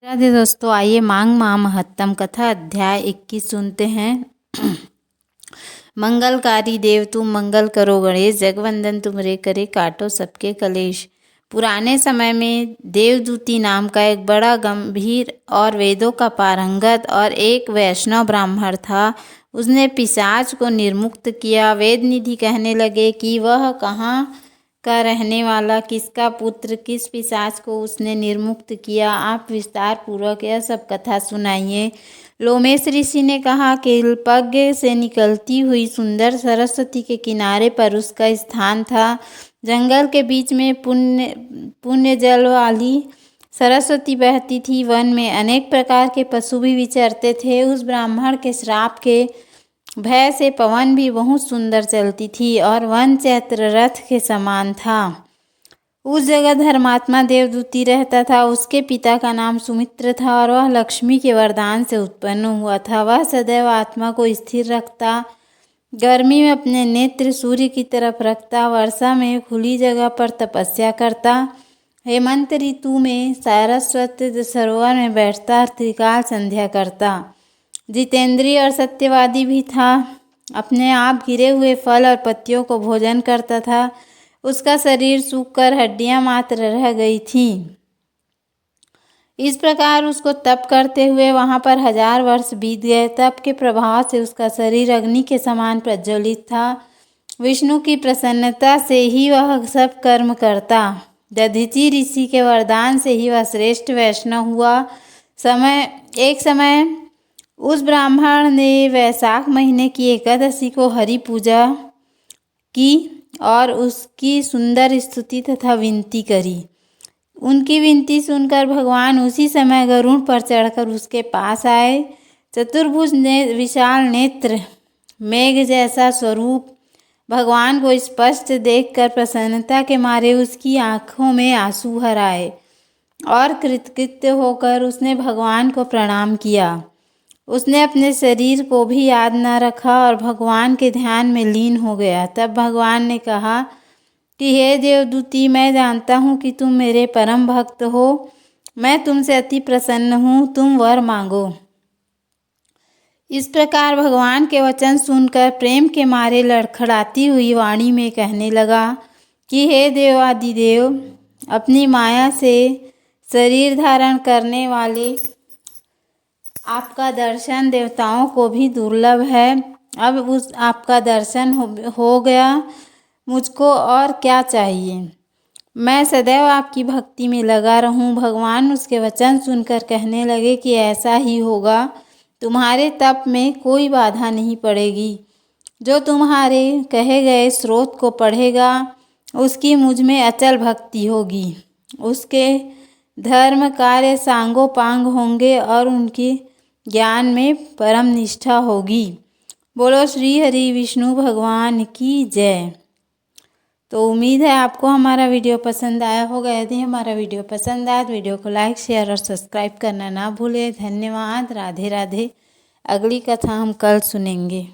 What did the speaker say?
राधे दोस्तों, आइए मांग महामहत्तम कथा अध्याय 21 सुनते हैं। मंगलकारी देव तुम मंगल करो गणेश, जगवंदन तुमरे करे काटो सबके कलेश। पुराने समय में देवदूती नाम का एक बड़ा गंभीर और वेदों का पारंगत और एक वैष्णव ब्राह्मण था। उसने पिशाच को निर्मुक्त किया। वेद निधि कहने लगे कि वह कहाँ का रहने वाला, किसका पुत्र, किस पिशाच को उसने निर्मुक्त किया। आप विस्तार पूर्वक यह सब कथा सुनाइए। लोमेश ऋषि ने कहा कि अल्पज्ञ से निकलती हुई सुंदर सरस्वती के किनारे पर उसका स्थान था। जंगल के बीच में पुण्य जल वाली सरस्वती बहती थी। वन में अनेक प्रकार के पशु भी विचरते थे। उस ब्राह्मण के श्राप के भय से पवन भी बहुत सुंदर चलती थी और वन चैत्र रथ के समान था। उस जगह धर्मात्मा देवदूती रहता था। उसके पिता का नाम सुमित्र था और वह लक्ष्मी के वरदान से उत्पन्न हुआ था। वह सदैव आत्मा को स्थिर रखता, गर्मी में अपने नेत्र सूर्य की तरफ रखता, वर्षा में खुली जगह पर तपस्या करता, हेमंत ऋतु में सारस्वत सरोवर में बैठता, त्रिकाल संध्या करता। जितेंद्रिय और सत्यवादी भी था। अपने आप गिरे हुए फल और पत्तियों को भोजन करता था। उसका शरीर सूखकर हड्डियां मात्र रह गई थीं। इस प्रकार उसको तप करते हुए वहां पर 1000 वर्ष बीत गए। तप के प्रभाव से उसका शरीर अग्नि के समान प्रज्वलित था। विष्णु की प्रसन्नता से ही वह सब कर्म करता। दधीचि ऋषि के वरदान से ही वह श्रेष्ठ वैष्णव हुआ। एक समय उस ब्राह्मण ने वैशाख महीने की एकादशी को हरि पूजा की और उसकी सुंदर स्तुति तथा विनती करी। उनकी विनती सुनकर भगवान उसी समय गरुड़ पर चढ़कर उसके पास आए। चतुर्भुज विशाल नेत्र, मेघ जैसा स्वरूप, भगवान को स्पष्ट देखकर प्रसन्नता के मारे उसकी आंखों में आंसू भर आए और कृतकृत्य होकर उसने भगवान को प्रणाम किया। उसने अपने शरीर को भी याद न रखा और भगवान के ध्यान में लीन हो गया। तब भगवान ने कहा कि हे देवदूती, मैं जानता हूँ कि तुम मेरे परम भक्त हो। मैं तुमसे अति प्रसन्न हूँ, तुम वर मांगो। इस प्रकार भगवान के वचन सुनकर प्रेम के मारे लड़खड़ाती हुई वाणी में कहने लगा कि हे देवादिदेव, अपनी माया से शरीर धारण करने वाले आपका दर्शन देवताओं को भी दुर्लभ है। अब आपका दर्शन हो गया, मुझको और क्या चाहिए। मैं सदैव आपकी भक्ति में लगा रहूं। भगवान उसके वचन सुनकर कहने लगे कि ऐसा ही होगा। तुम्हारे तप में कोई बाधा नहीं पड़ेगी। जो तुम्हारे कहे गए स्रोत को पढ़ेगा उसकी मुझ में अचल भक्ति होगी। उसके धर्म कार्य सांगोपांग होंगे और उनकी ज्ञान में परम निष्ठा होगी। बोलो श्री हरि विष्णु भगवान की जय। तो उम्मीद है आपको हमारा वीडियो पसंद आया होगा। यदि हमारा वीडियो पसंद आया तो वीडियो को लाइक, शेयर और सब्सक्राइब करना ना भूलें। धन्यवाद। राधे राधे। अगली कथा हम कल सुनेंगे।